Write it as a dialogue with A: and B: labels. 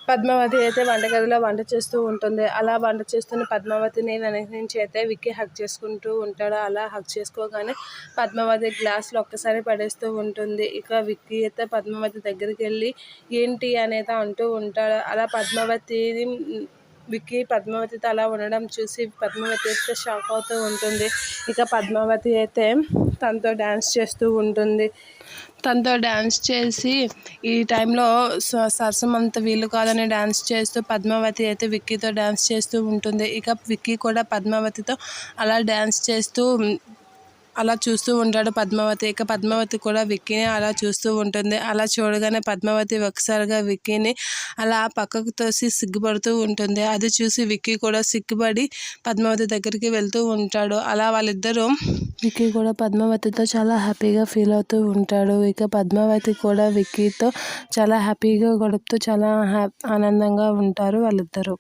A: పద్మావతి అయితే వంటగదిలో వంట చేస్తూ ఉంటుంది. అలా వంట చేస్తున్న పద్మావతిని వెనక నుంచి అయితే విక్కీ హగ్ చేసుకుంటూ ఉంటాడు. అలా హగ్ చేసుకోగానే పద్మావతి గ్లాసులో ఒక్కసారి పడేస్తూ ఉంటుంది. ఇక విక్కీ అయితే పద్మావతి దగ్గరికి వెళ్ళి ఏంటి అనేది అంటూ ఉంటాడు. అలా విక్కీ పద్మావతితో అలా ఉండడం చూసి పద్మావతి అయితే షాక్ అవుతూ ఉంటుంది. ఇక పద్మావతి అయితే తనతో డ్యాన్స్ చేస్తూ ఉంటుంది. తనతో డ్యాన్స్ చేసి ఈ టైంలో సరసమంత వీలు కాదని డ్యాన్స్ చేస్తూ పద్మావతి అయితే విక్కీతో డ్యాన్స్ చేస్తూ ఉంటుంది. ఇక విక్కీ కూడా పద్మావతితో అలా డ్యాన్స్ చేస్తూ అలా చూస్తూ ఉంటాడు పద్మావతి. ఇక పద్మావతి కూడా విక్కీని అలా చూస్తూ ఉంటుంది. అలా చూడగానే పద్మావతి ఒకసారిగా విక్కీని అలా పక్కకు తోసి సిగ్గుపడుతూ ఉంటుంది. అది చూసి విక్కీ కూడా సిగ్గుపడి పద్మావతి దగ్గరికి వెళ్తూ ఉంటాడు. అలా వాళ్ళిద్దరూ విక్కీ కూడా పద్మావతితో చాలా హ్యాపీగా ఫీల్ అవుతూ ఉంటాడు. ఇక పద్మావతి కూడా విక్కీతో చాలా హ్యాపీగా గడుపుతూ చాలా ఆనందంగా ఉంటారు వాళ్ళిద్దరూ.